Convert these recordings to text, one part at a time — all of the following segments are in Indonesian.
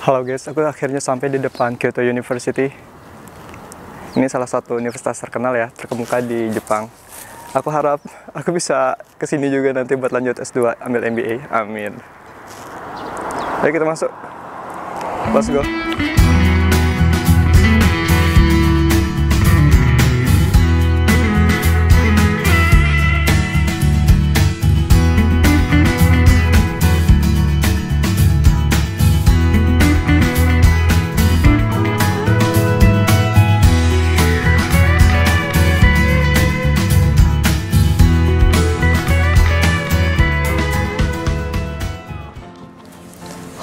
Halo guys, aku akhirnya sampai di depan Kyoto University. Ini salah satu universitas terkenal ya, terkemuka di Jepang. Aku harap aku bisa kesini juga nanti buat lanjut S2, ambil MBA. Amin. Ayo kita masuk. Let's go.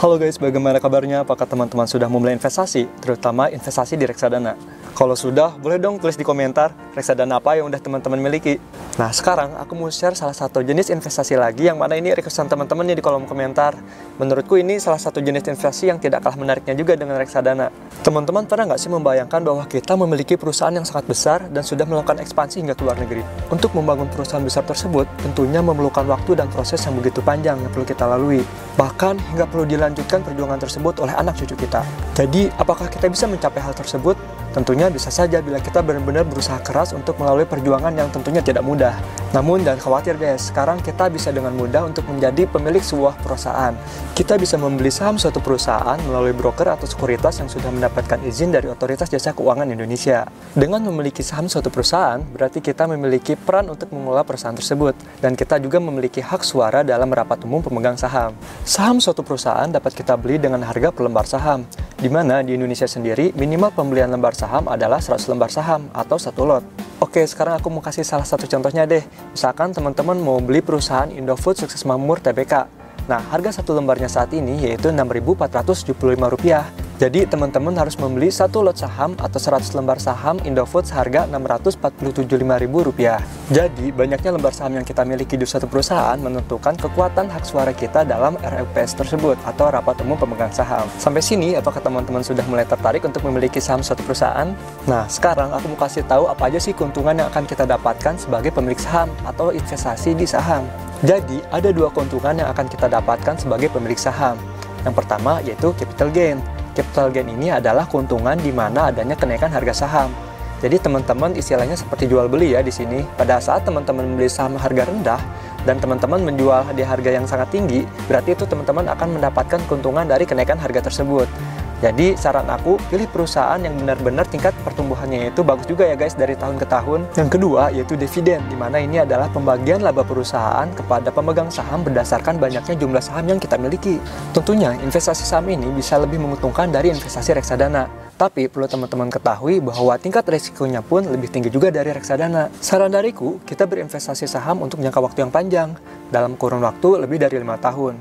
Halo guys, bagaimana kabarnya? Apakah teman-teman sudah memulai investasi, terutama investasi di reksadana? Kalau sudah, boleh dong tulis di komentar reksadana apa yang udah teman-teman miliki. Nah, sekarang aku mau share salah satu jenis investasi lagi yang mana ini requestan teman-teman nih di kolom komentar. Menurutku ini salah satu jenis investasi yang tidak kalah menariknya juga dengan reksadana. Teman-teman pernah nggak sih membayangkan bahwa kita memiliki perusahaan yang sangat besar dan sudah melakukan ekspansi hingga ke luar negeri? Untuk membangun perusahaan besar tersebut, tentunya memerlukan waktu dan proses yang begitu panjang yang perlu kita lalui. Bahkan hingga perlu dilanjutkan perjuangan tersebut oleh anak cucu kita. Jadi, apakah kita bisa mencapai hal tersebut? Tentunya bisa saja bila kita benar-benar berusaha keras untuk melalui perjuangan yang tentunya tidak mudah. Namun jangan khawatir guys, sekarang kita bisa dengan mudah untuk menjadi pemilik sebuah perusahaan. Kita bisa membeli saham suatu perusahaan melalui broker atau sekuritas yang sudah mendapatkan izin dari Otoritas Jasa Keuangan Indonesia. Dengan memiliki saham suatu perusahaan, berarti kita memiliki peran untuk mengelola perusahaan tersebut. Dan kita juga memiliki hak suara dalam rapat umum pemegang saham. Saham suatu perusahaan dapat kita beli dengan harga per lembar saham, di mana di Indonesia sendiri minimal pembelian lembar saham adalah 100 lembar saham atau 1 lot. Oke, sekarang aku mau kasih salah satu contohnya deh. Misalkan teman-teman mau beli perusahaan Indofood Sukses Makmur Tbk. Nah, harga satu lembarnya saat ini yaitu Rp6.475. Jadi, teman-teman harus membeli 1 lot saham atau 100 lembar saham Indofood seharga Rp647.500. Jadi, banyaknya lembar saham yang kita miliki di suatu perusahaan menentukan kekuatan hak suara kita dalam RUPS tersebut atau Rapat Umum Pemegang Saham. Sampai sini, apakah teman-teman sudah mulai tertarik untuk memiliki saham suatu perusahaan? Nah, sekarang aku mau kasih tahu apa aja sih keuntungan yang akan kita dapatkan sebagai pemilik saham atau investasi di saham. Jadi, ada 2 keuntungan yang akan kita dapatkan sebagai pemilik saham. Yang pertama yaitu capital gain. Capital gain ini adalah keuntungan di mana adanya kenaikan harga saham. Jadi teman-teman istilahnya seperti jual beli ya di sini. Pada saat teman-teman membeli saham harga rendah dan teman-teman menjual di harga yang sangat tinggi, berarti itu teman-teman akan mendapatkan keuntungan dari kenaikan harga tersebut. Jadi saran aku, pilih perusahaan yang benar-benar tingkat pertumbuhannya itu bagus juga ya guys dari tahun ke tahun. Yang kedua yaitu dividen, di mana ini adalah pembagian laba perusahaan kepada pemegang saham berdasarkan banyaknya jumlah saham yang kita miliki. Tentunya investasi saham ini bisa lebih menguntungkan dari investasi reksadana. Tapi perlu teman-teman ketahui bahwa tingkat risikonya pun lebih tinggi juga dari reksadana. Saran dariku, kita berinvestasi saham untuk jangka waktu yang panjang, dalam kurun waktu lebih dari 5 tahun.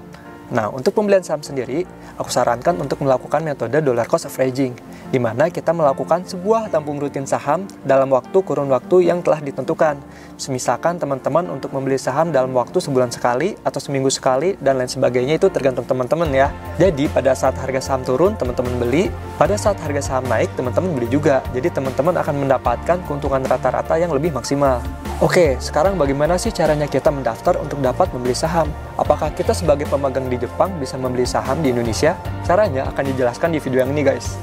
Nah, untuk pembelian saham sendiri, aku sarankan untuk melakukan metode dollar cost averaging, di mana kita melakukan sebuah tampung rutin saham dalam kurun waktu yang telah ditentukan. Misalkan teman-teman untuk membeli saham dalam waktu sebulan sekali atau seminggu sekali dan lain sebagainya itu tergantung teman-teman ya. Jadi pada saat harga saham turun, teman-teman beli. Pada saat harga saham naik, teman-teman beli juga. Jadi teman-teman akan mendapatkan keuntungan rata-rata yang lebih maksimal. Oke, sekarang bagaimana sih caranya kita mendaftar untuk dapat membeli saham? Apakah kita sebagai pemegang di Jepang bisa membeli saham di Indonesia? Caranya akan dijelaskan di video yang ini guys.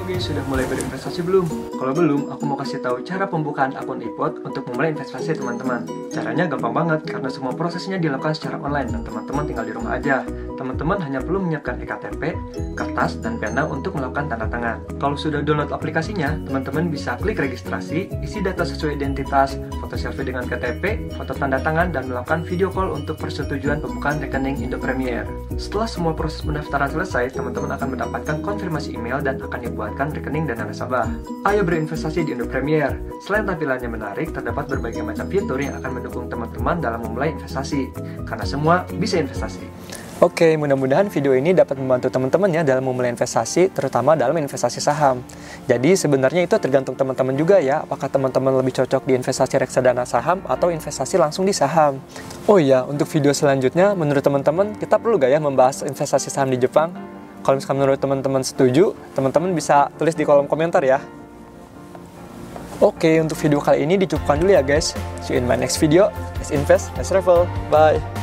Oke, sudah mulai berinvestasi belum? Kalau belum, aku mau kasih tahu cara pembukaan akun iPod untuk memulai investasi teman-teman. Caranya gampang banget karena semua prosesnya dilakukan secara online dan teman-teman tinggal di rumah aja. Teman-teman hanya perlu menyiapkan ektp, kertas, dan pena untuk melakukan tanda tangan. Kalau sudah download aplikasinya, teman-teman bisa klik registrasi, isi data sesuai identitas, foto selfie dengan KTP, foto tanda tangan, dan melakukan video call untuk persetujuan pembukaan rekening Indo Premier. Setelah semua proses pendaftaran selesai, teman-teman akan mendapatkan konfirmasi email dan akan dibuatkan rekening dana nasabah. Ayo berinvestasi di Indo Premier. Selain tampilannya menarik, terdapat berbagai macam fitur yang akan mendukung teman-teman dalam memulai investasi. Karena semua bisa investasi. Oke, mudah-mudahan video ini dapat membantu teman-teman ya dalam memulai investasi, terutama dalam investasi saham. Jadi sebenarnya itu tergantung teman-teman juga ya, apakah teman-teman lebih cocok di investasi reksadana saham atau investasi langsung di saham. Oh iya, untuk video selanjutnya, menurut teman-teman, kita perlu gak ya membahas investasi saham di Jepang? Kalau misalkan menurut teman-teman setuju, teman-teman bisa tulis di kolom komentar ya. Oke, untuk video kali ini dicukupkan dulu ya guys. See you in my next video. Let's invest, let's travel. Bye.